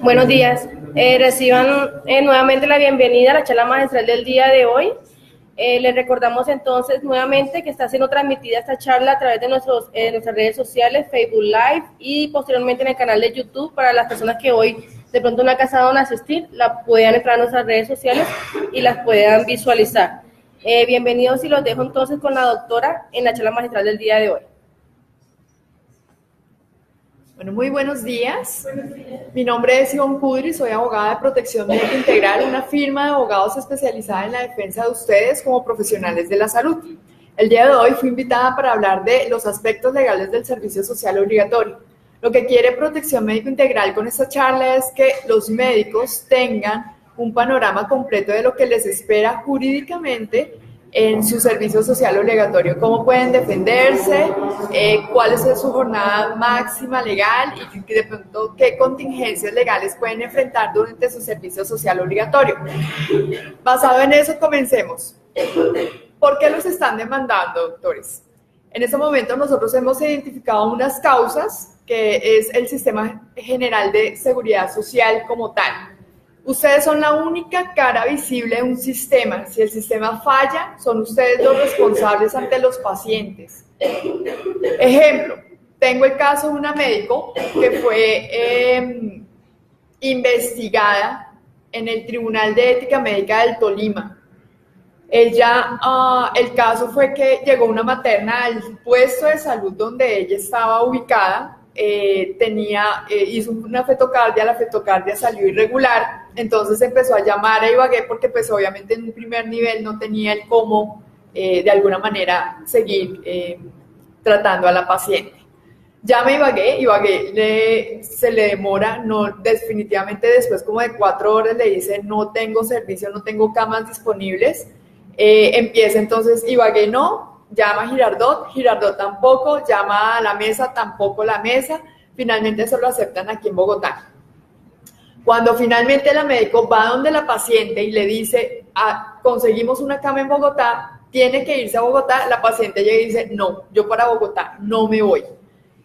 Buenos días. Reciban nuevamente la bienvenida a la charla magistral del día de hoy. Les recordamos entonces nuevamente que está siendo transmitida esta charla a través de nuestras redes sociales, Facebook Live y posteriormente en el canal de YouTube. Para las personas que hoy de pronto no alcanzaron a asistir, la puedan entrar a nuestras redes sociales y las puedan visualizar. Bienvenidos y los dejo entonces con la doctora en la charla magistral del día de hoy. Bueno, muy buenos días. Mi nombre es Ivonne Kudri, soy abogada de Protección Médica Integral, una firma de abogados especializada en la defensa de ustedes como profesionales de la salud. El día de hoy fui invitada para hablar de los aspectos legales del servicio social obligatorio. Lo que quiere Protección Médica Integral con esta charla es que los médicos tengan un panorama completo de lo que les espera jurídicamente en su servicio social obligatorio, cómo pueden defenderse, cuál es su jornada máxima legal y de pronto qué contingencias legales pueden enfrentar durante su servicio social obligatorio. Basado en eso, comencemos. ¿Por qué los están demandando, doctores? En este momento nosotros hemos identificado unas causas, que es el Sistema General de Seguridad Social como tal. Ustedes son la única cara visible de un sistema. Si el sistema falla, son ustedes los responsables ante los pacientes. Ejemplo, tengo el caso de una médico que fue investigada en el Tribunal de Ética Médica del Tolima. Ella, el caso fue que llegó una materna al puesto de salud donde ella estaba ubicada. Hizo una fetocardia, la fetocardia salió irregular, entonces empezó a llamar a Ibagué porque pues obviamente en un primer nivel no tenía el cómo de alguna manera seguir tratando a la paciente. Llama a Ibagué se le demora, no, definitivamente después como de 4 horas le dice no tengo servicio, no tengo camas disponibles, empieza entonces Ibagué no, llama a Girardot tampoco, llama a la mesa, tampoco la mesa, finalmente se lo aceptan aquí en Bogotá. Cuando finalmente la médico va donde la paciente y le dice, conseguimos una cama en Bogotá, tiene que irse a Bogotá, la paciente llega y dice, no, yo para Bogotá no me voy.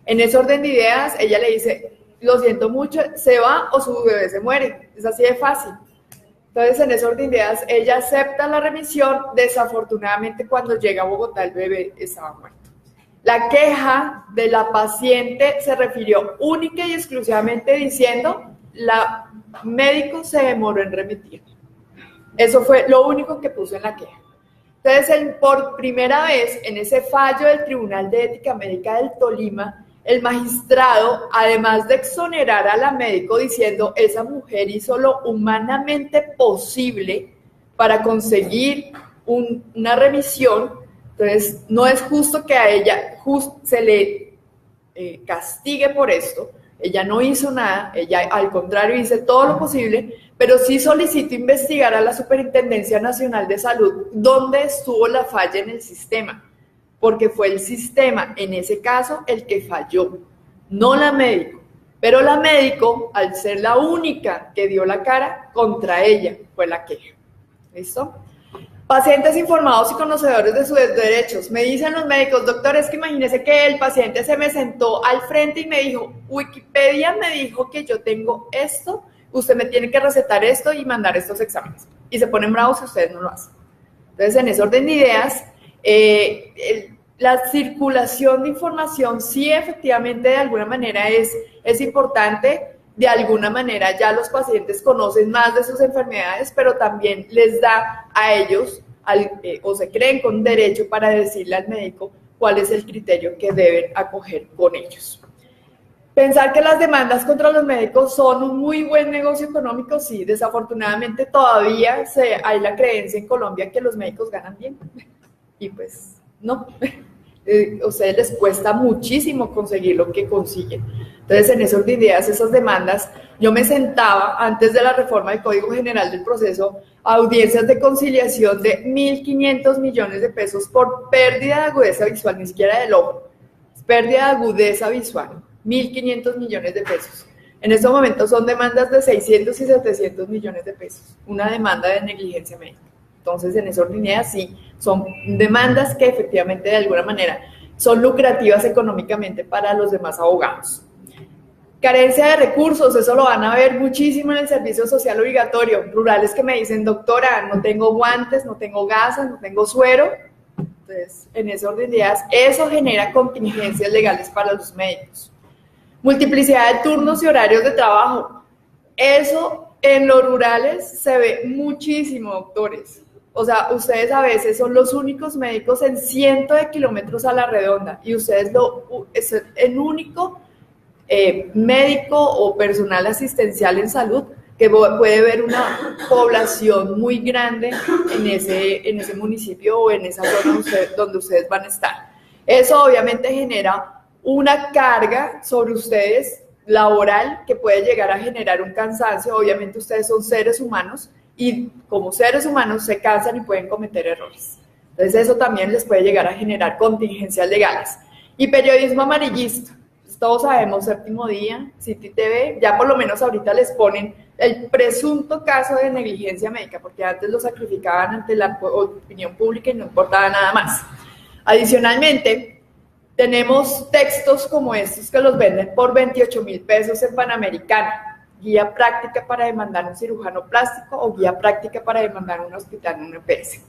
En ese orden de ideas, ella le dice, lo siento mucho, se va o su bebé se muere, es así de fácil. Entonces, en ese orden de ideas, ella acepta la remisión. Desafortunadamente, cuando llega a Bogotá, el bebé estaba muerto. La queja de la paciente se refirió única y exclusivamente diciendo, la médico se demoró en remitir. Eso fue lo único que puso en la queja. Entonces, por primera vez, en ese fallo del Tribunal de Ética Médica del Tolima, el magistrado, además de exonerar a la médico diciendo esa mujer hizo lo humanamente posible para conseguir una remisión, entonces no es justo que a ella se le castigue por esto. Ella no hizo nada, ella al contrario hizo todo lo posible, pero sí solicito investigar a la Superintendencia Nacional de Salud dónde estuvo la falla en el sistema. Porque fue el sistema, en ese caso, el que falló, no la médico. Pero la médico, al ser la única que dio la cara, contra ella fue la queja. ¿Listo? Pacientes informados y conocedores de sus derechos. Me dicen los médicos, doctor, es que imagínese que el paciente se me sentó al frente y me dijo, Wikipedia me dijo que yo tengo esto, usted me tiene que recetar esto y mandar estos exámenes. Y se ponen bravos si ustedes no lo hacen. Entonces, en ese orden de ideas, la circulación de información sí efectivamente de alguna manera es importante. De alguna manera ya los pacientes conocen más de sus enfermedades, pero también les da a ellos o se creen con derecho para decirle al médico cuál es el criterio que deben acoger con ellos. Pensar que las demandas contra los médicos son un muy buen negocio económico, sí, desafortunadamente todavía hay la creencia en Colombia que los médicos ganan bien. Y pues no, a ustedes les cuesta muchísimo conseguir lo que consiguen. Entonces, en esas ideas, esas demandas, yo me sentaba antes de la reforma del Código General del Proceso a audiencias de conciliación de 1.500 millones de pesos por pérdida de agudeza visual, ni siquiera del ojo, pérdida de agudeza visual, 1.500 millones de pesos. En estos momentos son demandas de 600 y 700 millones de pesos, una demanda de negligencia médica. Entonces, en esa línea sí, son demandas que efectivamente de alguna manera son lucrativas económicamente para los demás abogados. Carencia de recursos, eso lo van a ver muchísimo en el servicio social obligatorio. Rurales que me dicen, doctora, no tengo guantes, no tengo gasas, no tengo suero. Entonces, en ese orden de ideas, eso genera contingencias legales para los médicos. Multiplicidad de turnos y horarios de trabajo. Eso en los rurales se ve muchísimo, doctores. O sea, ustedes a veces son los únicos médicos en cientos de kilómetros a la redonda y ustedes es el único médico o personal asistencial en salud que puede ver una población muy grande en ese municipio o en esa zona donde ustedes van a estar. Eso obviamente genera una carga sobre ustedes laboral que puede llegar a generar un cansancio. Obviamente ustedes son seres humanos y como seres humanos se cansan y pueden cometer errores. Entonces eso también les puede llegar a generar contingencias legales. Y periodismo amarillista. Todos sabemos, Séptimo Día, City TV, ya por lo menos ahorita les ponen el presunto caso de negligencia médica, porque antes lo sacrificaban ante la opinión pública y no importaba nada más. Adicionalmente, tenemos textos como estos que los venden por 28.000 pesos en Panamericana, guía práctica para demandar un cirujano plástico o guía práctica para demandar un hospital en un EPS.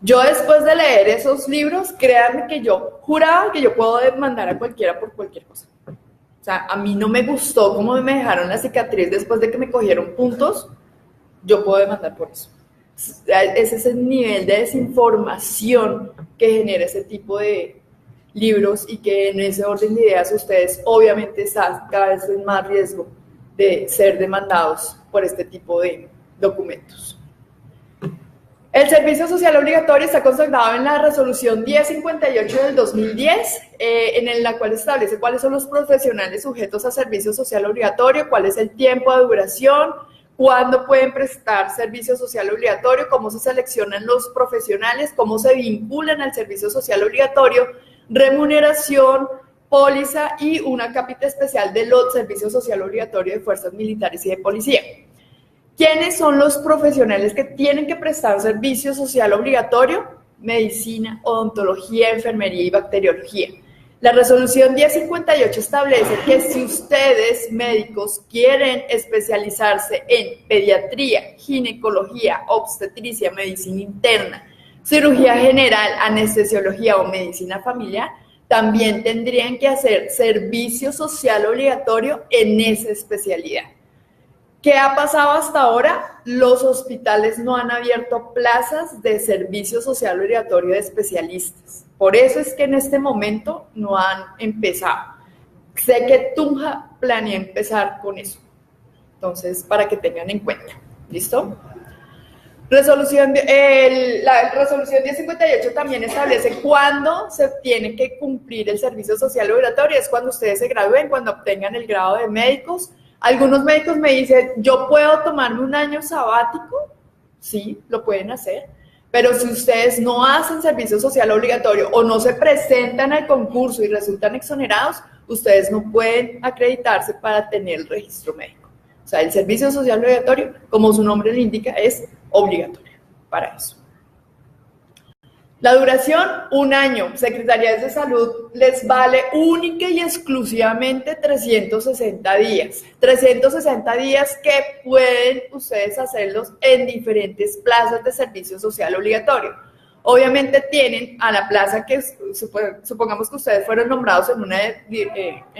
Yo después de leer esos libros, créanme que yo juraba que yo puedo demandar a cualquiera por cualquier cosa. O sea, a mí no me gustó cómo me dejaron la cicatriz después de que me cogieron puntos, yo puedo demandar por eso. Ese es el nivel de desinformación que genera ese tipo de libros y que en ese orden de ideas ustedes obviamente están cada vez en más riesgo de ser demandados por este tipo de documentos. El servicio social obligatorio está consagrado en la resolución 1058 del 2010, en la cual establece cuáles son los profesionales sujetos a servicio social obligatorio, cuál es el tiempo de duración, cuándo pueden prestar servicio social obligatorio, cómo se seleccionan los profesionales, cómo se vinculan al servicio social obligatorio, remuneración, póliza y una capita especial del servicio social obligatorio de fuerzas militares y de policía. ¿Quiénes son los profesionales que tienen que prestar servicio social obligatorio? Medicina, odontología, enfermería y bacteriología. La resolución 1058 establece que si ustedes, médicos, quieren especializarse en pediatría, ginecología, obstetricia, medicina interna, cirugía general, anestesiología o medicina familiar, también tendrían que hacer servicio social obligatorio en esa especialidad. ¿Qué ha pasado hasta ahora? Los hospitales no han abierto plazas de servicio social obligatorio de especialistas. Por eso es que en este momento no han empezado. Sé que Tunja planea empezar con eso. Entonces, para que tengan en cuenta. ¿Listo? La resolución 1058 también establece cuándo se tiene que cumplir el servicio social obligatorio. Es cuando ustedes se gradúen, cuando obtengan el grado de médicos. Algunos médicos me dicen, ¿yo puedo tomarme un año sabático? Sí, lo pueden hacer. Pero si ustedes no hacen servicio social obligatorio o no se presentan al concurso y resultan exonerados, ustedes no pueden acreditarse para tener el registro médico. O sea, el servicio social obligatorio, como su nombre le indica, es obligatorio para eso. La duración, 1 año. Secretarías de Salud les vale única y exclusivamente 360 días. 360 días que pueden ustedes hacerlos en diferentes plazas de servicio social obligatorio. Obviamente tienen a la plaza que, supongamos que ustedes fueron nombrados en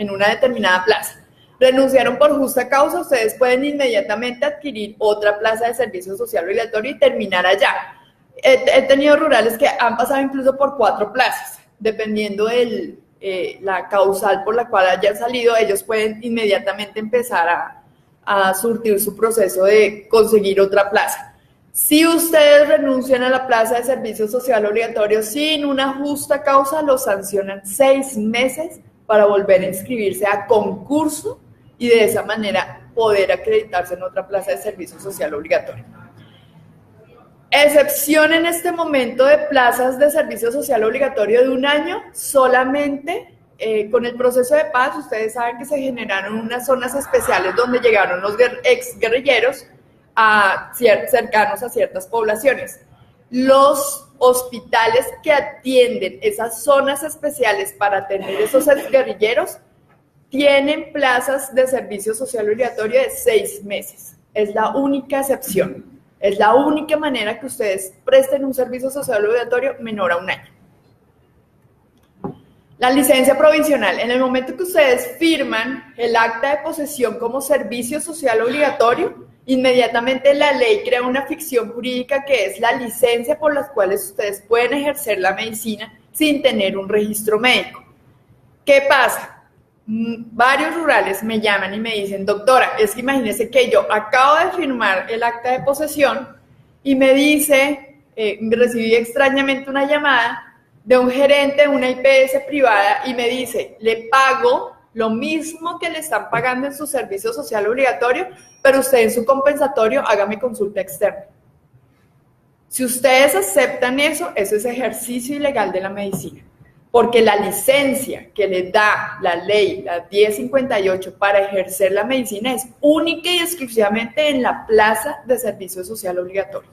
una determinada plaza. Renunciaron por justa causa, ustedes pueden inmediatamente adquirir otra plaza de servicio social obligatorio y terminar allá. He tenido rurales que han pasado incluso por 4 plazas, dependiendo de la causal por la cual hayan salido, ellos pueden inmediatamente empezar a surtir su proceso de conseguir otra plaza. Si ustedes renuncian a la plaza de servicio social obligatorio sin una justa causa, los sancionan 6 meses para volver a inscribirse a concurso y de esa manera poder acreditarse en otra plaza de servicio social obligatorio. Excepción en este momento de plazas de servicio social obligatorio de 1 año, solamente con el proceso de paz, ustedes saben que se generaron unas zonas especiales donde llegaron los exguerrilleros cercanos a ciertas poblaciones. Los hospitales que atienden esas zonas especiales para atender esos exguerrilleros tienen plazas de servicio social obligatorio de 6 meses. Es la única excepción. Es la única manera que ustedes presten un servicio social obligatorio menor a 1 año. La licencia provisional. En el momento que ustedes firman el acta de posesión como servicio social obligatorio, inmediatamente la ley crea una ficción jurídica que es la licencia por la cual ustedes pueden ejercer la medicina sin tener un registro médico. ¿Qué pasa? Varios rurales me llaman y me dicen, doctora, es que imagínese que yo acabo de firmar el acta de posesión y me dice, recibí extrañamente una llamada de un gerente de una IPS privada y me dice, le pago lo mismo que le están pagando en su servicio social obligatorio, pero usted en su compensatorio hágame consulta externa. Si ustedes aceptan eso, eso es ejercicio ilegal de la medicina, porque la licencia que le da la ley, la 1058, para ejercer la medicina es única y exclusivamente en la plaza de servicio social obligatorio.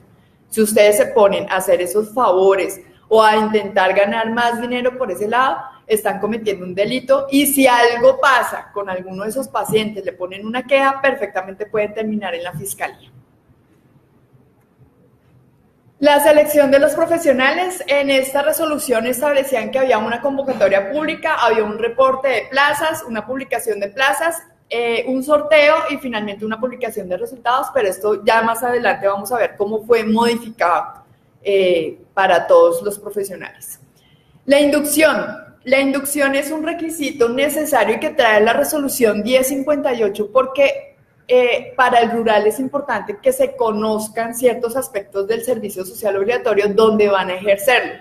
Si ustedes se ponen a hacer esos favores o a intentar ganar más dinero por ese lado, están cometiendo un delito y si algo pasa con alguno de esos pacientes, le ponen una queja, perfectamente pueden terminar en la fiscalía. La selección de los profesionales, en esta resolución establecían que había una convocatoria pública, había un reporte de plazas, una publicación de plazas, un sorteo y finalmente una publicación de resultados, pero esto ya más adelante vamos a ver cómo fue modificado para todos los profesionales. La inducción es un requisito necesario y que trae la resolución 1058 porque para el rural es importante que se conozcan ciertos aspectos del servicio social obligatorio donde van a ejercerlo.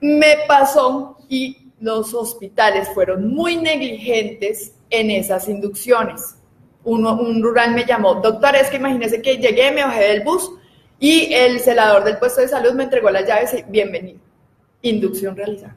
Me pasó y los hospitales fueron muy negligentes en esas inducciones. Un rural me llamó, doctora, es que imagínese que llegué, me bajé del bus y el celador del puesto de salud me entregó las llaves y bienvenido. Inducción realizada.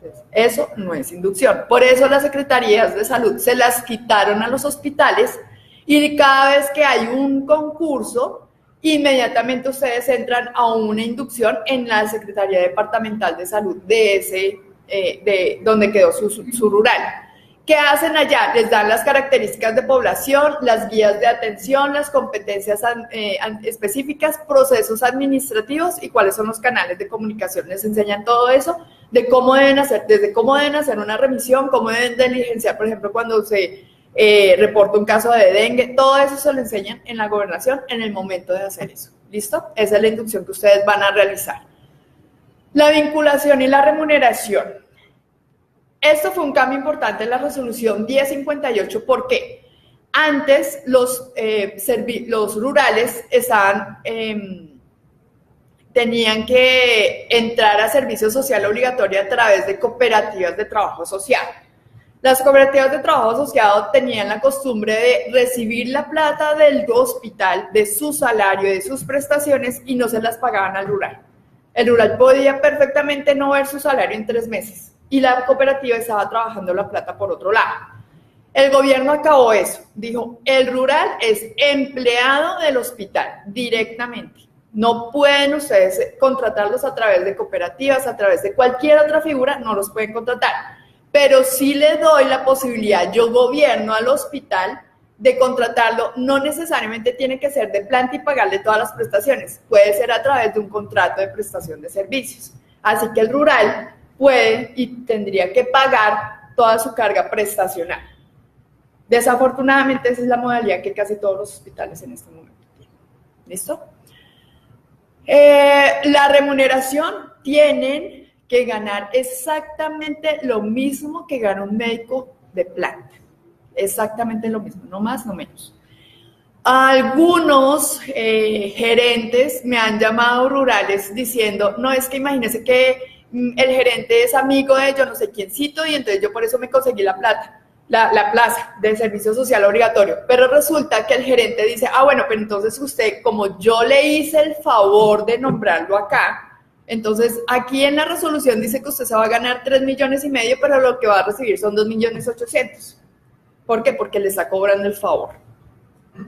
Entonces, eso no es inducción. Por eso las secretarías de salud se las quitaron a los hospitales y cada vez que hay un concurso, inmediatamente ustedes entran a una inducción en la Secretaría Departamental de Salud de donde quedó su rural. ¿Qué hacen allá? Les dan las características de población, las guías de atención, las competencias específicas, procesos administrativos y cuáles son los canales de comunicación. Les enseñan todo eso de cómo deben hacer, desde cómo deben hacer una remisión, cómo deben diligenciar, por ejemplo, cuando se reporta un caso de dengue. Todo eso se lo enseñan en la gobernación en el momento de hacer eso. ¿Listo? Esa es la inducción que ustedes van a realizar. La vinculación y la remuneración. Esto fue un cambio importante en la resolución 1058 porque antes los rurales tenían que entrar a servicio social obligatorio a través de cooperativas de trabajo social. Las cooperativas de trabajo asociado tenían la costumbre de recibir la plata del hospital, de su salario, de sus prestaciones y no se las pagaban al rural. El rural podía perfectamente no ver su salario en 3 meses. Y la cooperativa estaba trabajando la plata por otro lado. El gobierno acabó eso. Dijo, el rural es empleado del hospital directamente. No pueden ustedes contratarlos a través de cooperativas, a través de cualquier otra figura, no los pueden contratar. Pero sí le doy la posibilidad, yo gobierno al hospital, de contratarlo. No necesariamente tiene que ser de planta y pagarle todas las prestaciones. Puede ser a través de un contrato de prestación de servicios. Así que el rural puede y tendría que pagar toda su carga prestacional. Desafortunadamente, esa es la modalidad que casi todos los hospitales en este momento tienen. ¿Listo? La remuneración tienen que ganar exactamente lo mismo que gana un médico de planta. Exactamente lo mismo, no más, no menos. Algunos gerentes me han llamado rurales diciendo, no, es que imagínese que el gerente es amigo de yo no sé quiéncito y entonces yo por eso me conseguí la plaza de servicio social obligatorio, pero resulta que el gerente dice, bueno, pero entonces usted, como yo le hice el favor de nombrarlo acá, entonces aquí en la resolución dice que usted se va a ganar 3,5 millones, pero lo que va a recibir son 2,800,000. ¿Por qué? Porque le está cobrando el favor.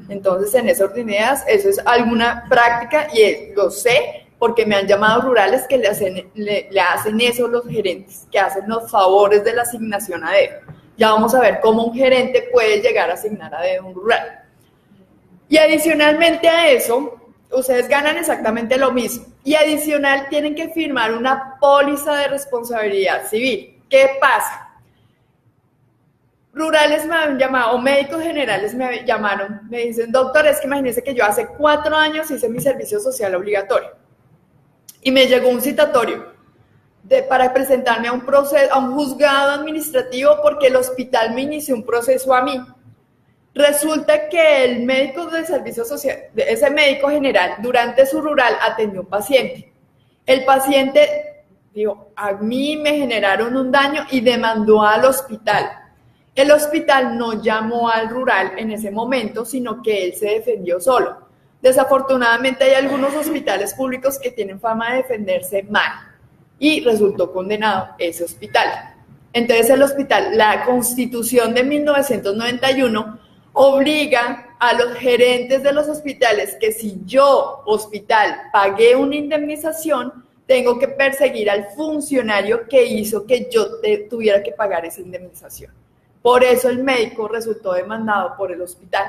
Entonces, en ese orden de ideas, eso es alguna práctica y lo sé porque me han llamado rurales que le hacen eso los gerentes, que hacen los favores de la asignación a dedo. Ya vamos a ver cómo un gerente puede llegar a asignar a dedo un rural. Y adicionalmente a eso, ustedes ganan exactamente lo mismo. Y adicional tienen que firmar una póliza de responsabilidad civil. ¿Qué pasa? Rurales me han llamado, o médicos generales me llamaron, me dicen, doctor, es que imagínese que yo hace 4 años hice mi servicio social obligatorio y me llegó un citatorio para presentarme a un juzgado administrativo porque el hospital me inició un proceso a mí. Resulta que el médico del servicio social, ese médico general, durante su rural atendió a un paciente. El paciente dijo, a mí me generaron un daño y demandó al hospital. El hospital no llamó al rural en ese momento, sino que él se defendió solo. Desafortunadamente hay algunos hospitales públicos que tienen fama de defenderse mal y resultó condenado ese hospital. Entonces el hospital, la Constitución de 1991 obliga a los gerentes de los hospitales que si yo, hospital, pagué una indemnización, tengo que perseguir al funcionario que hizo que yo tuviera que pagar esa indemnización. Por eso el médico resultó demandado por el hospital.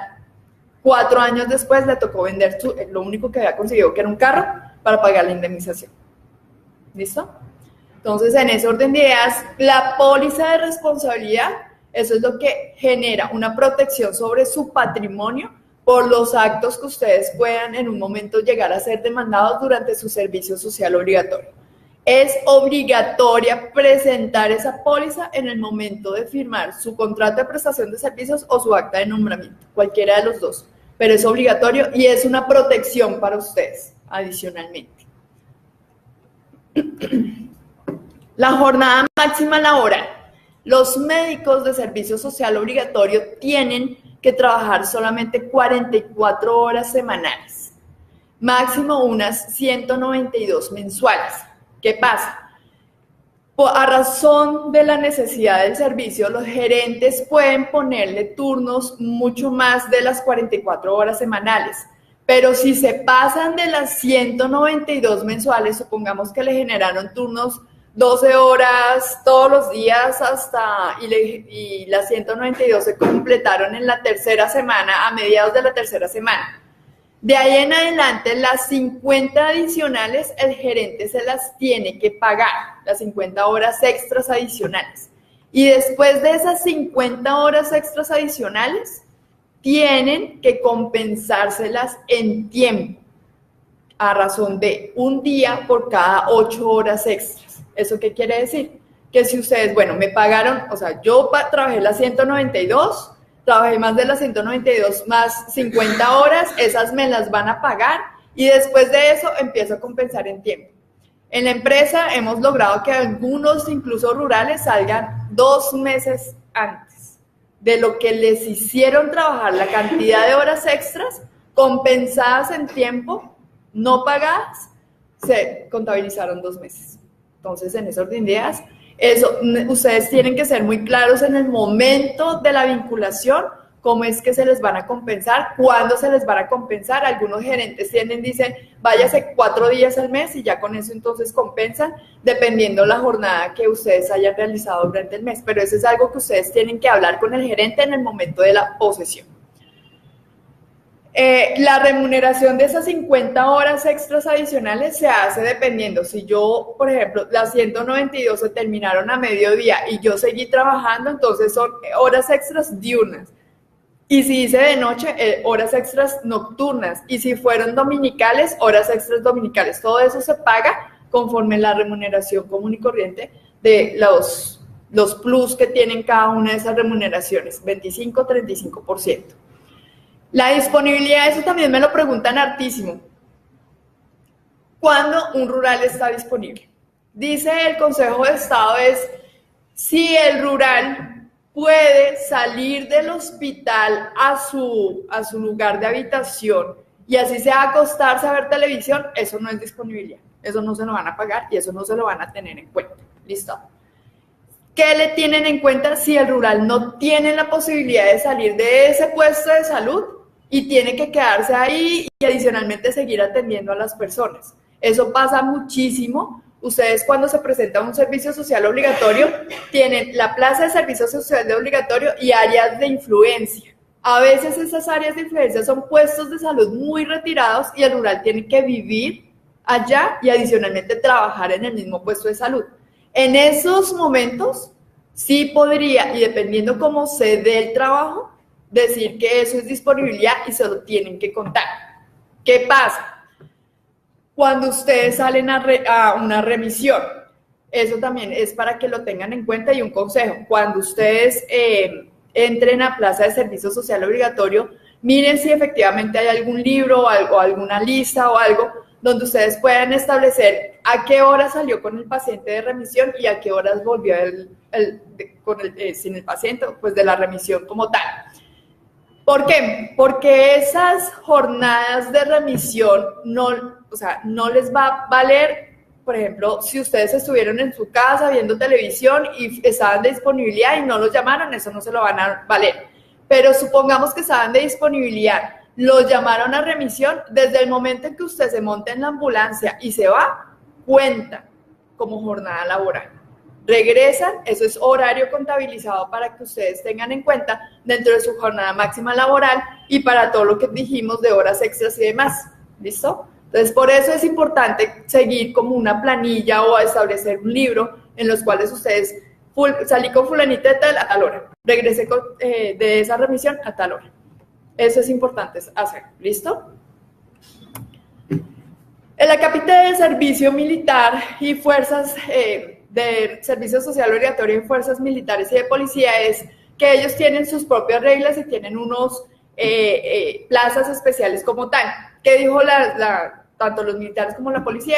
4 años después le tocó vender lo único que había conseguido, que era un carro, para pagar la indemnización. ¿Listo? Entonces, en ese orden de ideas, la póliza de responsabilidad, eso es lo que genera una protección sobre su patrimonio por los actos que ustedes puedan en un momento llegar a ser demandados durante su servicio social obligatorio. Es obligatoria presentar esa póliza en el momento de firmar su contrato de prestación de servicios o su acta de nombramiento, cualquiera de los dos, pero es obligatorio y es una protección para ustedes adicionalmente. La jornada máxima laboral. Los médicos de servicio social obligatorio tienen que trabajar solamente 44 horas semanales, máximo unas 192 mensuales. ¿Qué pasa? A razón de la necesidad del servicio, los gerentes pueden ponerle turnos mucho más de las 44 horas semanales, pero si se pasan de las 192 mensuales, supongamos que le generaron turnos 12 horas todos los días y las 192 se completaron en la tercera semana, a mediados de la tercera semana. De ahí en adelante, las 50 adicionales, el gerente se las tiene que pagar, las 50 horas extras adicionales. Y después de esas 50 horas extras adicionales, tienen que compensárselas en tiempo, a razón de un día por cada 8 horas extras. ¿Eso qué quiere decir? Que si ustedes, bueno, me pagaron, o sea, yo trabajé las 192, trabajé más de las 192 más 50 horas, esas me las van a pagar y después de eso empiezo a compensar en tiempo. En la empresa hemos logrado que algunos, incluso rurales, salgan 2 meses antes de lo que les hicieron trabajar, la cantidad de horas extras compensadas en tiempo, no pagadas, se contabilizaron 2 meses. Entonces, en ese orden de ideas, eso, ustedes tienen que ser muy claros en el momento de la vinculación, cómo es que se les van a compensar, cuándo se les van a compensar. Algunos gerentes dicen, váyase 4 días al mes y ya con eso entonces compensan, dependiendo la jornada que ustedes hayan realizado durante el mes. Pero eso es algo que ustedes tienen que hablar con el gerente en el momento de la posesión. La remuneración de esas 50 horas extras adicionales se hace dependiendo. Si yo, por ejemplo, las 192 se terminaron a mediodía y yo seguí trabajando, entonces son horas extras diurnas. Y si hice de noche, horas extras nocturnas. Y si fueron dominicales, horas extras dominicales. Todo eso se paga conforme la remuneración común y corriente de los plus que tienen cada una de esas remuneraciones, 25-35%. La disponibilidad, eso también me lo preguntan hartísimo. ¿Cuándo un rural está disponible? Dice el Consejo de Estado es si el rural puede salir del hospital a su lugar de habitación y así sea acostarse a ver televisión, eso no es disponibilidad. Eso no se lo van a pagar y eso no se lo van a tener en cuenta. ¿Listo? ¿Qué le tienen en cuenta si el rural no tiene la posibilidad de salir de ese puesto de salud y tiene que quedarse ahí y adicionalmente seguir atendiendo a las personas? Eso pasa muchísimo ustedes cuando se presenta un servicio social obligatorio, tienen la plaza de servicio social de obligatorio y áreas de influencia. A veces esas áreas de influencia son puestos de salud muy retirados y el rural tiene que vivir allá y adicionalmente trabajar en el mismo puesto de salud. En esos momentos sí podría, y dependiendo cómo se dé el trabajo, decir que eso es disponibilidad y se lo tienen que contar. ¿Qué pasa? Cuando ustedes salen a una remisión, eso también es para que lo tengan en cuenta, y un consejo: cuando ustedes entren a plaza de servicio social obligatorio, miren si efectivamente hay algún libro o alguna lista o algo donde ustedes puedan establecer a qué hora salió con el paciente de remisión y a qué horas volvió sin el paciente, pues de la remisión como tal. ¿Por qué? Porque esas jornadas de remisión no les va a valer. Por ejemplo, si ustedes estuvieron en su casa viendo televisión y estaban de disponibilidad y no los llamaron, eso no se lo van a valer. Pero supongamos que estaban de disponibilidad, los llamaron a remisión, desde el momento en que usted se monta en la ambulancia y se va, cuenta como jornada laboral. Regresan, eso es horario contabilizado para que ustedes tengan en cuenta dentro de su jornada máxima laboral y para todo lo que dijimos de horas extras y demás. ¿Listo? Entonces, por eso es importante seguir como una planilla o establecer un libro en los cuales ustedes salí con fulanita de tal a tal hora, regresé de esa remisión a tal hora. Eso es importante hacer. ¿Listo? En la capita de servicio militar y fuerzas de servicio social obligatorio en fuerzas militares y de policía es que ellos tienen sus propias reglas y tienen unos plazas especiales como tal. ¿Qué dijo tanto los militares como la policía?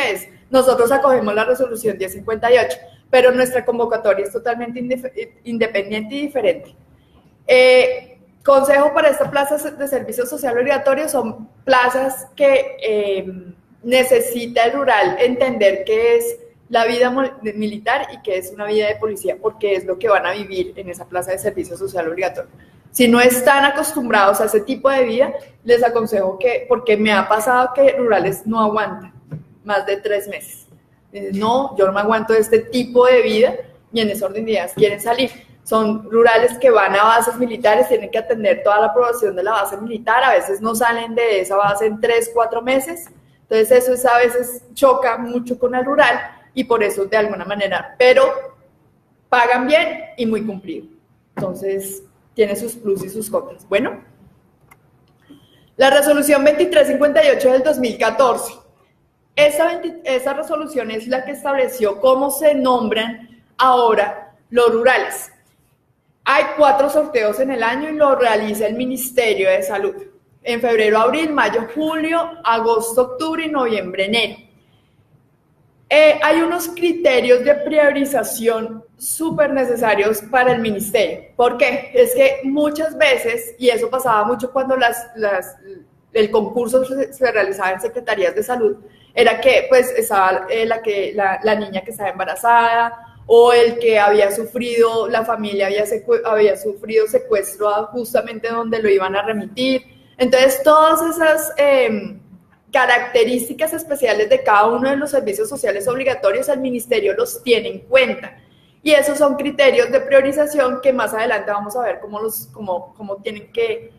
Nosotros acogemos la resolución 1058, pero nuestra convocatoria es totalmente independiente y diferente. Consejo para estas plazas de servicio social obligatorio: son plazas que necesita el rural entender que es la vida militar y que es una vida de policía, porque es lo que van a vivir en esa plaza de servicio social obligatorio. Si no están acostumbrados a ese tipo de vida, les aconsejo porque me ha pasado que rurales no aguantan más de 3 meses. Dicen, no, yo no me aguanto este tipo de vida, y en ese orden de ideas quieren salir. Son rurales que van a bases militares, tienen que atender toda la aprobación de la base militar, a veces no salen de esa base en 3, 4 meses. Entonces eso a veces choca mucho con el rural, y por eso de alguna manera, pero pagan bien y muy cumplido. Entonces tiene sus plus y sus contras. Bueno, la resolución 2358 del 2014. Esa resolución es la que estableció cómo se nombran ahora los rurales. Hay 4 sorteos en el año y lo realiza el Ministerio de Salud. En febrero, abril, mayo, julio, agosto, octubre y noviembre, enero. Hay unos criterios de priorización súper necesarios para el ministerio. ¿Por qué? Es que muchas veces, y eso pasaba mucho cuando el concurso se realizaba en secretarías de salud, era que pues estaba la niña que estaba embarazada, o el que había sufrido, la familia había sufrido secuestro justamente donde lo iban a remitir. Entonces, todas esas características especiales de cada uno de los servicios sociales obligatorios, el ministerio los tiene en cuenta. Y esos son criterios de priorización que más adelante vamos a ver cómo tienen que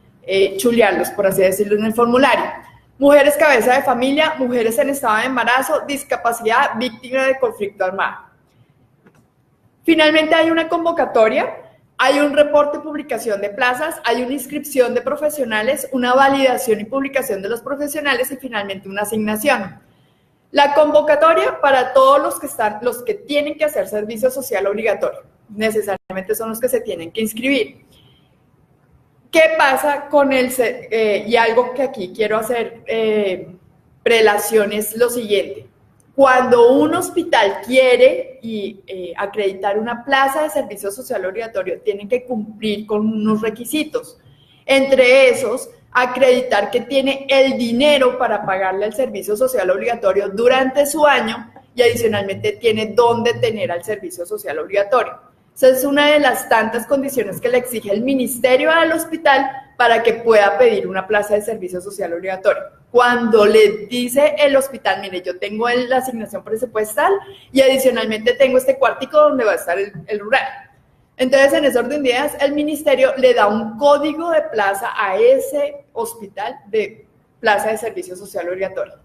chulearlos, por así decirlo, en el formulario. Mujeres cabeza de familia, mujeres en estado de embarazo, discapacidad, víctima de conflicto armado. Finalmente hay una convocatoria, hay un reporte y publicación de plazas, hay una inscripción de profesionales, una validación y publicación de los profesionales y finalmente una asignación. La convocatoria para todos los que tienen que hacer servicio social obligatorio, necesariamente son los que se tienen que inscribir. ¿Qué pasa con y algo que aquí quiero hacer prelación es lo siguiente? Cuando un hospital quiere acreditar una plaza de servicio social obligatorio, tienen que cumplir con unos requisitos. Entre esos, acreditar que tiene el dinero para pagarle el servicio social obligatorio durante su año y adicionalmente tiene dónde tener al servicio social obligatorio. Esa es una de las tantas condiciones que le exige el ministerio al hospital para que pueda pedir una plaza de servicio social obligatorio. Cuando le dice el hospital, mire, yo tengo la asignación presupuestal y adicionalmente tengo este cuartico donde va a estar el rural. Entonces, en ese orden de ideas, el ministerio le da un código de plaza a ese hospital de plaza de servicio social obligatorio.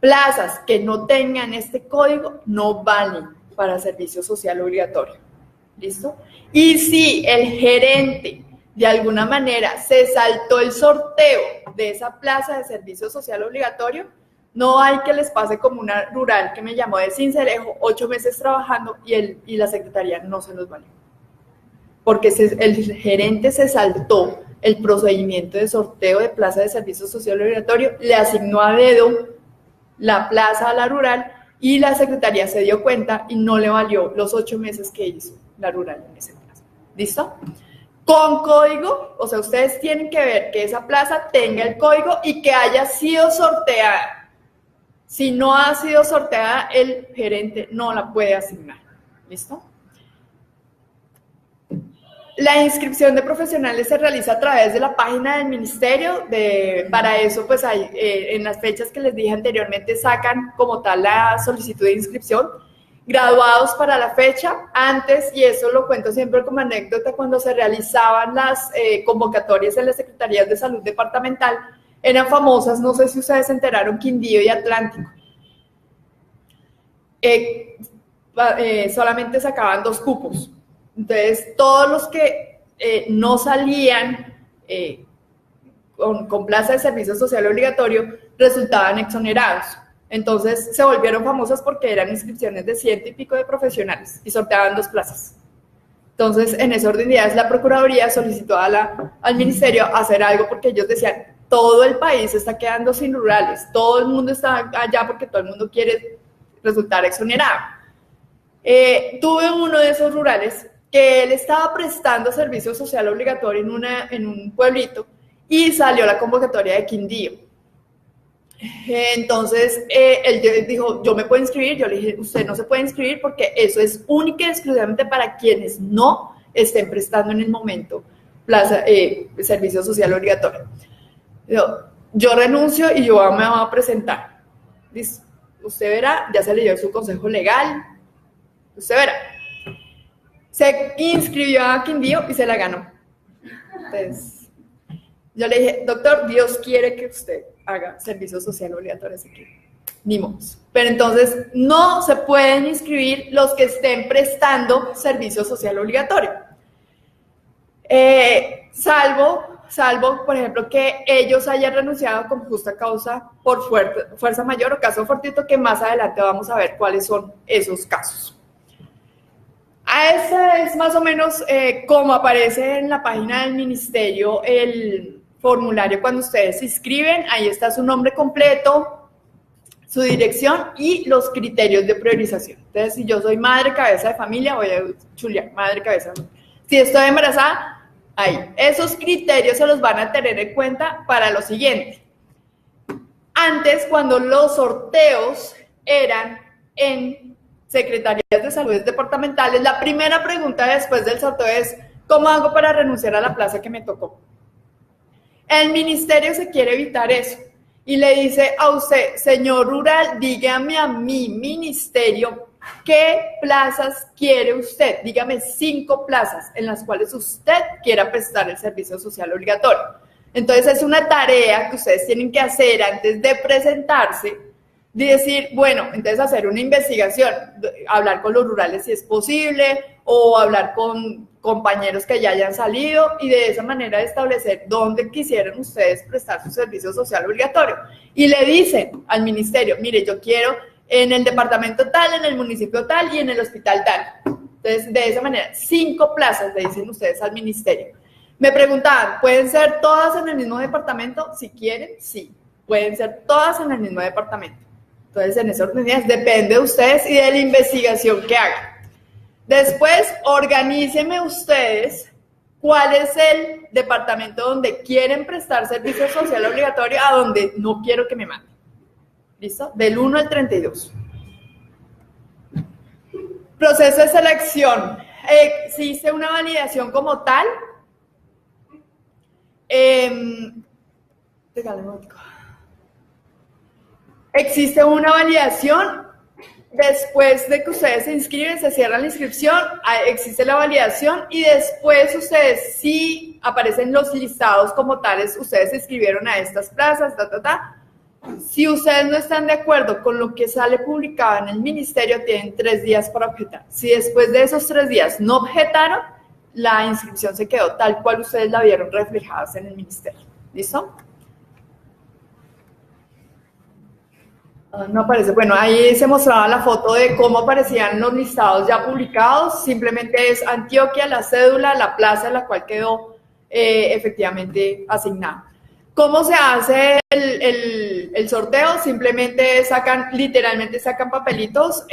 Plazas que no tengan este código no valen para servicio social obligatorio. ¿Listo? Y si el gerente de alguna manera se saltó el sorteo de esa plaza de servicio social obligatorio, no hay que les pase como una rural que me llamó de Sincelejo, 8 meses trabajando y la secretaría no se los valió. Porque el gerente se saltó el procedimiento de sorteo de plaza de servicio social obligatorio, le asignó a dedo la plaza a la rural y la secretaría se dio cuenta y no le valió los 8 meses que hizo la rural en ese plazo. ¿Listo? Con código, o sea, ustedes tienen que ver que esa plaza tenga el código y que haya sido sorteada. Si no ha sido sorteada, el gerente no la puede asignar. ¿Listo? La inscripción de profesionales se realiza a través de la página del ministerio. Para eso, pues hay, en las fechas que les dije anteriormente, sacan como tal la solicitud de inscripción. Graduados para la fecha, antes, y eso lo cuento siempre como anécdota, cuando se realizaban las convocatorias en las Secretarías de Salud Departamental, eran famosas, no sé si ustedes se enteraron, Quindío y Atlántico. Solamente sacaban 2 cupos. Entonces, todos los que no salían con plaza de servicio social obligatorio resultaban exonerados. Entonces, se volvieron famosas porque eran inscripciones de 100 y pico de profesionales y sorteaban 2 plazas. Entonces, en ese orden de ideas, la Procuraduría solicitó al Ministerio hacer algo porque ellos decían, todo el país está quedando sin rurales, todo el mundo está allá porque todo el mundo quiere resultar exonerado. Tuve uno de esos rurales que él estaba prestando servicio social obligatorio en un pueblito y salió la convocatoria de Quindío. Entonces, él dijo, yo me puedo inscribir. Yo le dije, usted no se puede inscribir porque eso es única y exclusivamente para quienes no estén prestando en el momento servicio social obligatorio. Yo renuncio y yo me voy a presentar. Listo. Usted verá, ya se le dio su consejo legal, usted verá. Se inscribió a Quindío y se la ganó. Entonces, yo le dije, doctor, Dios quiere que usted haga servicio social obligatorio aquí. Ni modo. Pero entonces, no se pueden inscribir los que estén prestando servicio social obligatorio. Salvo, por ejemplo, que ellos hayan renunciado con justa causa por fuerza mayor o caso fortuito, que más adelante vamos a ver cuáles son esos casos. Esa es más o menos como aparece en la página del ministerio el formulario cuando ustedes se inscriben. Ahí está su nombre completo, su dirección y los criterios de priorización. Entonces, si yo soy madre cabeza de familia, voy a chulear madre cabeza de familia. Si estoy embarazada, ahí. Esos criterios se los van a tener en cuenta para lo siguiente. Antes, cuando los sorteos eran en secretarías de salud departamentales, la primera pregunta después del sorteo es, ¿cómo hago para renunciar a la plaza que me tocó? El ministerio se quiere evitar eso y le dice a usted, señor rural, dígame a mi ministerio qué plazas quiere usted. Dígame 5 plazas en las cuales usted quiera prestar el servicio social obligatorio. Entonces es una tarea que ustedes tienen que hacer antes de presentarse, de decir, bueno, entonces hacer una investigación, hablar con los rurales si es posible, o hablar con compañeros que ya hayan salido, y de esa manera establecer dónde quisieran ustedes prestar su servicio social obligatorio. Y le dicen al ministerio, mire, yo quiero en el departamento tal, en el municipio tal y en el hospital tal. Entonces, de esa manera, 5 plazas le dicen ustedes al ministerio. Me preguntaban, ¿pueden ser todas en el mismo departamento? Si quieren, sí, pueden ser todas en el mismo departamento. Entonces, en ese orden de ideas, depende de ustedes y de la investigación que hagan. Después, organícenme ustedes cuál es el departamento donde quieren prestar servicio social obligatorio a donde no quiero que me manden. ¿Listo? Del 1 al 32. Proceso de selección. Existe una validación como tal. Existe una validación. Después de que ustedes se inscriben, se cierra la inscripción, existe la validación y después ustedes, si aparecen los listados como tales, ustedes se inscribieron a estas plazas, Si ustedes no están de acuerdo con lo que sale publicado en el ministerio, tienen 3 días para objetar. Si después de esos 3 días no objetaron, la inscripción se quedó tal cual ustedes la vieron reflejada en el ministerio. ¿Listo? No aparece. Bueno, ahí se mostraba la foto de cómo aparecían los listados ya publicados. Simplemente es Antioquia, la cédula, la plaza en la cual quedó efectivamente asignada. ¿Cómo se hace el sorteo? Simplemente literalmente sacan papelitos.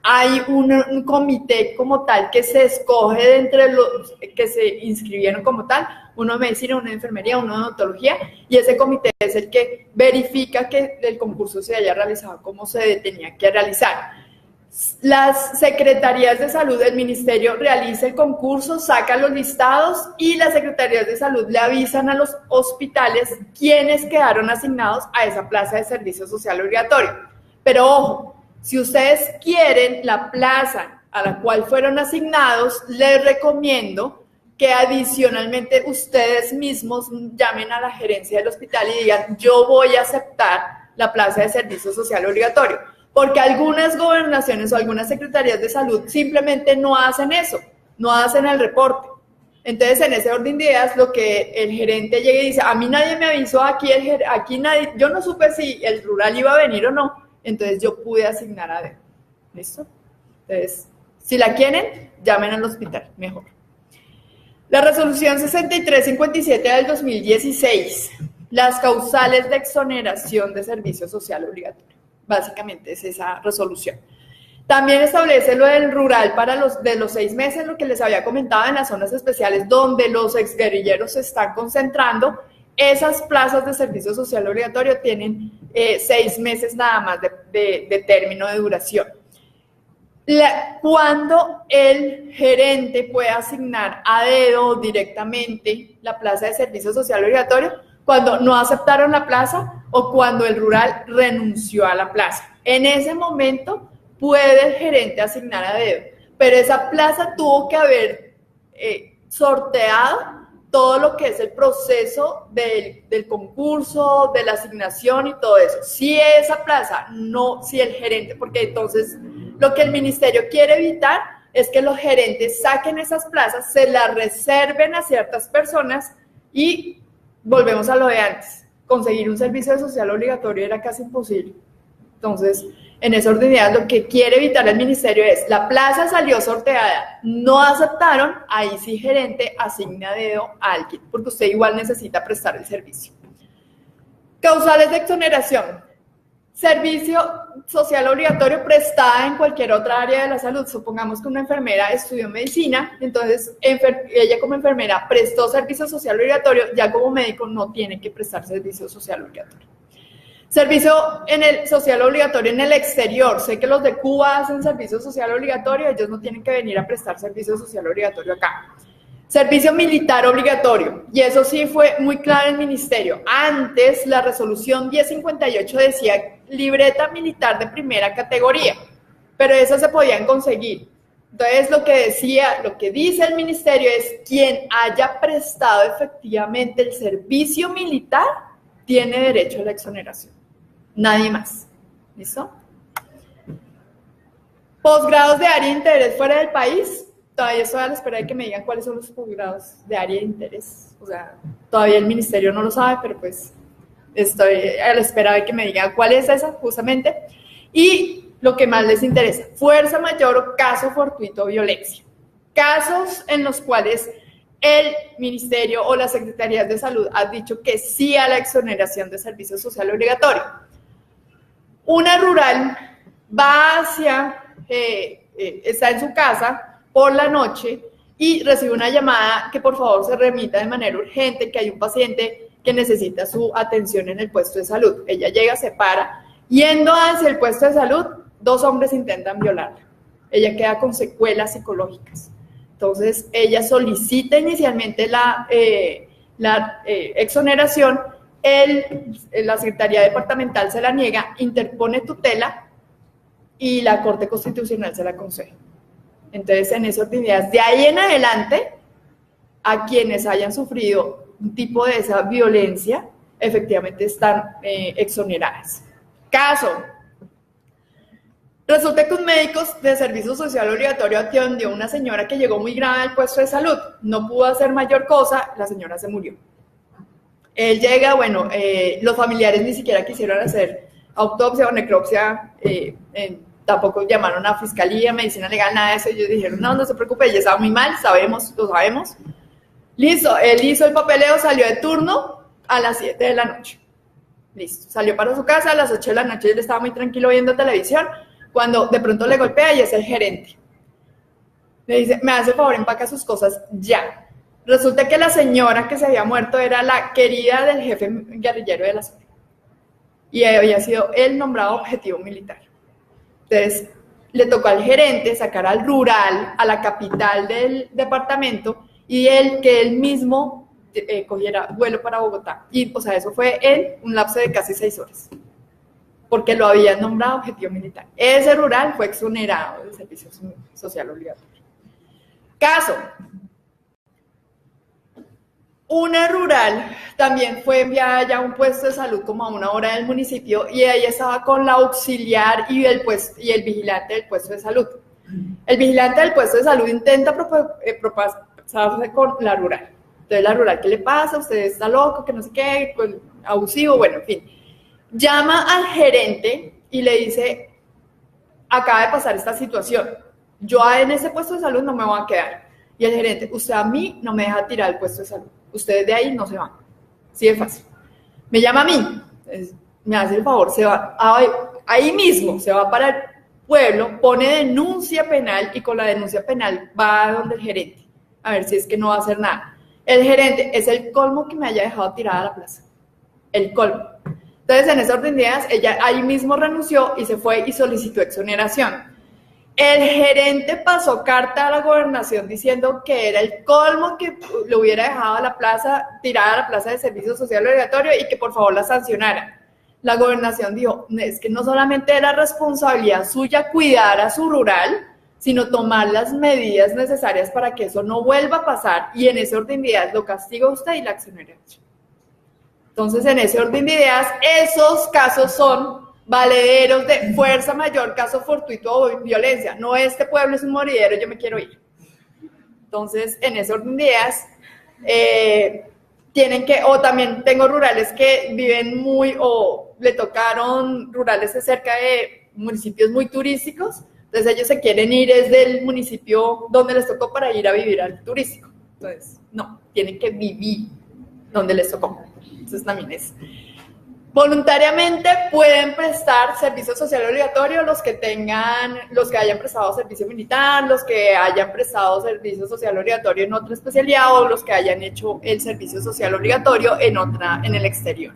Hay un comité como tal que se escoge de entre los que se inscribieron como tal, uno de medicina, uno de enfermería, uno de odontología, y ese comité es el que verifica que el concurso se haya realizado como se tenía que realizar. Las secretarías de salud del ministerio realizan el concurso, sacan los listados y las secretarías de salud le avisan a los hospitales quiénes quedaron asignados a esa plaza de servicio social obligatorio. Pero ojo, si ustedes quieren la plaza a la cual fueron asignados, les recomiendo que adicionalmente ustedes mismos llamen a la gerencia del hospital y digan, yo voy a aceptar la plaza de servicio social obligatorio, porque algunas gobernaciones o algunas secretarías de salud simplemente no hacen eso, no hacen el reporte. Entonces, en ese orden de ideas, lo que el gerente llega y dice, a mí nadie me avisó, aquí nadie, yo no supe si el rural iba a venir o no, entonces yo pude asignar a D. ¿Listo? Entonces, si la quieren, llamen al hospital, mejor. La resolución 6357 del 2016, las causales de exoneración de servicio social obligatorio. Básicamente es esa resolución. También establece lo del rural para los 6 meses, lo que les había comentado en las zonas especiales donde los exguerrilleros se están concentrando. Esas plazas de servicio social obligatorio tienen 6 meses nada más de término de duración. Cuando el gerente puede asignar a dedo directamente la plaza de servicio social obligatorio, cuando no aceptaron la plaza o cuando el rural renunció a la plaza. En ese momento puede el gerente asignar a dedo, pero esa plaza tuvo que haber sorteado todo lo que es el proceso del concurso, de la asignación y todo eso. Si esa plaza no, si el gerente, porque entonces lo que el ministerio quiere evitar es que los gerentes saquen esas plazas, se las reserven a ciertas personas y volvemos a lo de antes. Conseguir un servicio social obligatorio era casi imposible. Entonces, en esa orden de ideas, lo que quiere evitar el ministerio es, la plaza salió sorteada, no aceptaron, ahí sí gerente asigna a dedo a alguien, porque usted igual necesita prestar el servicio. Causales de exoneración. Servicio social obligatorio prestada en cualquier otra área de la salud. Supongamos que una enfermera estudió medicina, entonces ella como enfermera prestó servicio social obligatorio, ya como médico no tiene que prestar servicio social obligatorio. Servicio en el social obligatorio en el exterior. Sé que los de Cuba hacen servicio social obligatorio, ellos no tienen que venir a prestar servicio social obligatorio acá. Servicio militar obligatorio, y eso sí fue muy claro en el ministerio. Antes la resolución 1058 decía libreta militar de primera categoría, pero esas se podían conseguir. Entonces lo que dice el ministerio es quien haya prestado efectivamente el servicio militar tiene derecho a la exoneración. Nadie más. ¿Listo? Posgrados de área de interés fuera del país. Todavía estoy a la espera de que me digan cuáles son los posgrados de área de interés. O sea, todavía el ministerio no lo sabe, pero pues estoy a la espera de que me digan cuál es esa, justamente. Y lo que más les interesa, fuerza mayor o caso fortuito de violencia. Casos en los cuales el ministerio o las secretarías de salud han dicho que sí a la exoneración de servicio social obligatorio. Una rural va está en su casa por la noche y recibe una llamada que por favor se remita de manera urgente, que hay un paciente que necesita su atención en el puesto de salud. Ella llega, se para, yendo hacia el puesto de salud, 2 hombres intentan violarla. Ella queda con secuelas psicológicas. Entonces, ella solicita inicialmente la exoneración la Secretaría Departamental se la niega, interpone tutela y la Corte Constitucional se la concede. Entonces, en ese orden de ideas, de ahí en adelante, a quienes hayan sufrido un tipo de esa violencia, efectivamente están exoneradas. Caso. Resulta que un médico de servicio social obligatorio atendió a una señora que llegó muy grave al puesto de salud. No pudo hacer mayor cosa, la señora se murió. Él llega, bueno, los familiares ni siquiera quisieron hacer autopsia o necropsia, tampoco llamaron a fiscalía, medicina legal, nada de eso. Ellos dijeron, no se preocupe, ella estaba muy mal, lo sabemos. Listo, él hizo el papeleo, salió de turno a las 7 de la noche. Listo, salió para su casa a las 8 de la noche, él estaba muy tranquilo viendo televisión, cuando de pronto le golpea y es el gerente. Le dice, me hace el favor, empaca sus cosas ya. Resulta que la señora que se había muerto era la querida del jefe guerrillero de la zona. Y había sido él nombrado objetivo militar. Entonces, le tocó al gerente sacar al rural, a la capital del departamento, y que él mismo cogiera vuelo para Bogotá. Y, o sea, eso fue en un lapso de casi 6 horas. Porque lo habían nombrado objetivo militar. Ese rural fue exonerado del servicio social obligatorio. Caso. Una rural también fue enviada ya a un puesto de salud como a 1 hora del municipio y ella estaba con la auxiliar y el vigilante del puesto de salud. El vigilante del puesto de salud intenta propasarse con la rural. Entonces la rural, ¿qué le pasa? Usted está loco, que no sé qué, pues, abusivo, bueno, en fin. Llama al gerente y le dice, acaba de pasar esta situación, yo en ese puesto de salud no me voy a quedar. Y el gerente, usted a mí no me deja tirar el puesto de salud, ustedes de ahí no se van. Sí, es fácil. Me llama a mí, me hace el favor, se va ahí mismo, se va para el pueblo, pone denuncia penal y con la denuncia penal va a donde el gerente, a ver si es que no va a hacer nada. El gerente, es el colmo que me haya dejado tirada a la plaza, el colmo. Entonces, en ese orden de ideas, ella ahí mismo renunció y se fue y solicitó exoneración. El gerente pasó carta a la gobernación diciendo que era el colmo que lo hubiera dejado a la plaza, tirada a la plaza de servicio social obligatorio y que por favor la sancionara. La gobernación dijo, es que no solamente era responsabilidad suya cuidar a su rural, sino tomar las medidas necesarias para que eso no vuelva a pasar y en ese orden de ideas lo castiga usted y la exoneración. Entonces, en ese orden de ideas, esos casos son valederos de fuerza mayor, caso fortuito o violencia. No, este pueblo es un moridero, yo me quiero ir. Entonces, en ese orden de ideas, tienen que, o también tengo rurales que viven o le tocaron rurales de cerca de municipios muy turísticos, entonces ellos se quieren ir desde el municipio donde les tocó para ir a vivir al turístico. Entonces, no, tienen que vivir donde les tocó. Entonces también es. Voluntariamente pueden prestar servicio social obligatorio los que hayan prestado servicio militar, los que hayan prestado servicio social obligatorio en otra especialidad o los que hayan hecho el servicio social obligatorio en el exterior.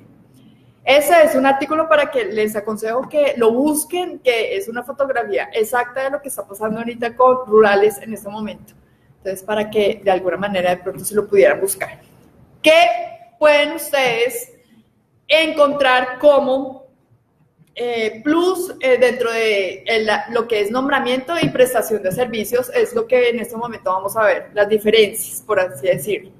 Ese es un artículo para que les aconsejo que lo busquen, que es una fotografía exacta de lo que está pasando ahorita con rurales en este momento. Entonces, para que de alguna manera de pronto se lo pudieran buscar. ¿Qué pueden ustedes encontrar como plus dentro de lo que es nombramiento y prestación de servicios? Es lo que en este momento vamos a ver, las diferencias, por así decirlo.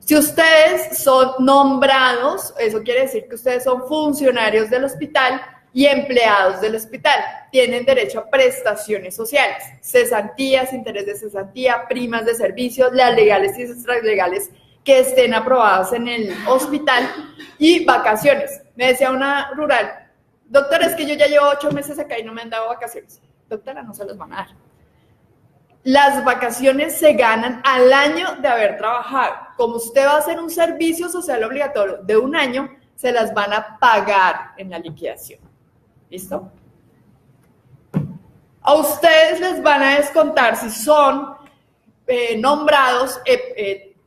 Si ustedes son nombrados, eso quiere decir que ustedes son funcionarios del hospital y empleados del hospital. Tienen derecho a prestaciones sociales, cesantías, interés de cesantía, primas de servicios, las legales y extralegales que estén aprobadas en el hospital y vacaciones. Me decía una rural, doctora, es que yo ya llevo 8 meses acá y no me han dado vacaciones. Doctora, no se las van a dar. Las vacaciones se ganan al año de haber trabajado. Como usted va a hacer un servicio social obligatorio de 1 año, se las van a pagar en la liquidación. ¿Listo? A ustedes les van a descontar si son nombrados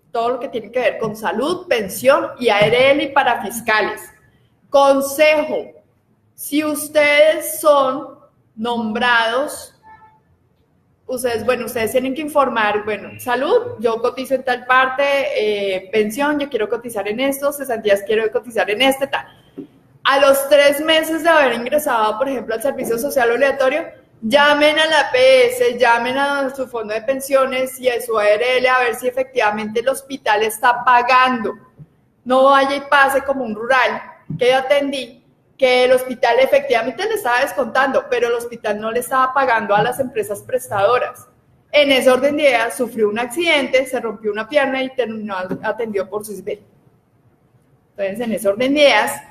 todo lo que tiene que ver con salud, pensión y ARL y para fiscales. Consejo, si ustedes son nombrados ustedes tienen que informar, bueno, salud, yo cotizo en tal parte, pensión, yo quiero cotizar en esto, cesantías, quiero cotizar en este, tal. A los 3 meses de haber ingresado, por ejemplo, al servicio social obligatorio, llamen a la APS, llamen a su fondo de pensiones y a su ARL a ver si efectivamente el hospital está pagando. No vaya y pase como un rural que yo atendí, que el hospital efectivamente le estaba descontando, pero el hospital no le estaba pagando a las empresas prestadoras. En ese orden de ideas, sufrió un accidente, se rompió una pierna y terminó atendido por Sisbel. Entonces, en ese orden de ideas,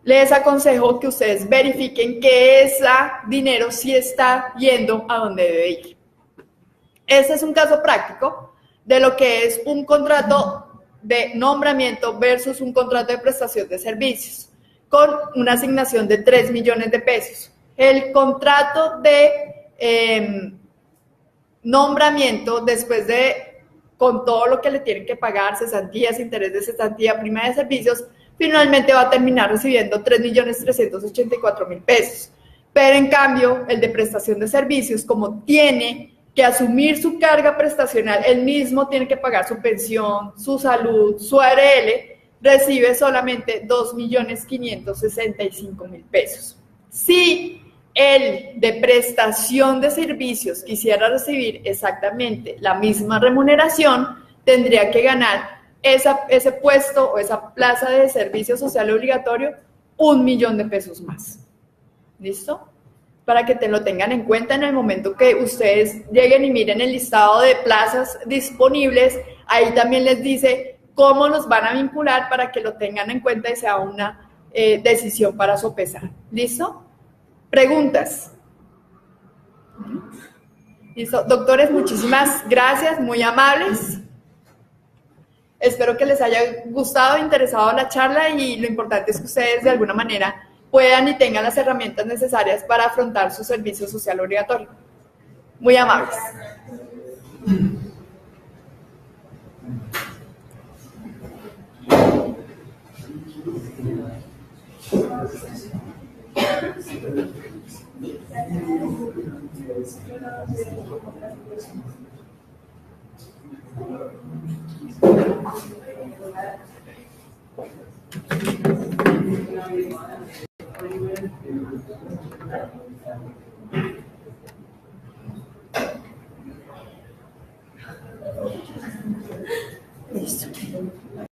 les aconsejo que ustedes verifiquen que ese dinero sí está yendo a donde debe ir. Este es un caso práctico de lo que es un contrato de nombramiento versus un contrato de prestación de servicios, con una asignación de 3 millones de pesos. El contrato de nombramiento, después de, con todo lo que le tienen que pagar, cesantías, interés de cesantía, prima de servicios, finalmente va a terminar recibiendo 3.384.000 pesos. Pero en cambio, el de prestación de servicios, como tiene que asumir su carga prestacional, él mismo tiene que pagar su pensión, su salud, su ARL, recibe solamente 2.565.000 pesos. Si el de prestación de servicios quisiera recibir exactamente la misma remuneración, tendría que ganar ese puesto o esa plaza de servicio social obligatorio 1 millón de pesos más. ¿Listo? Para que te lo tengan en cuenta en el momento que ustedes lleguen y miren el listado de plazas disponibles, ahí también les dice cómo los van a vincular para que lo tengan en cuenta y sea una decisión para sopesar. ¿Listo? ¿Preguntas? ¿Listo? Doctores, muchísimas gracias, muy amables. Espero que les haya gustado, interesado la charla y lo importante es que ustedes de alguna manera puedan y tengan las herramientas necesarias para afrontar su servicio social obligatorio. Muy amables. Listo.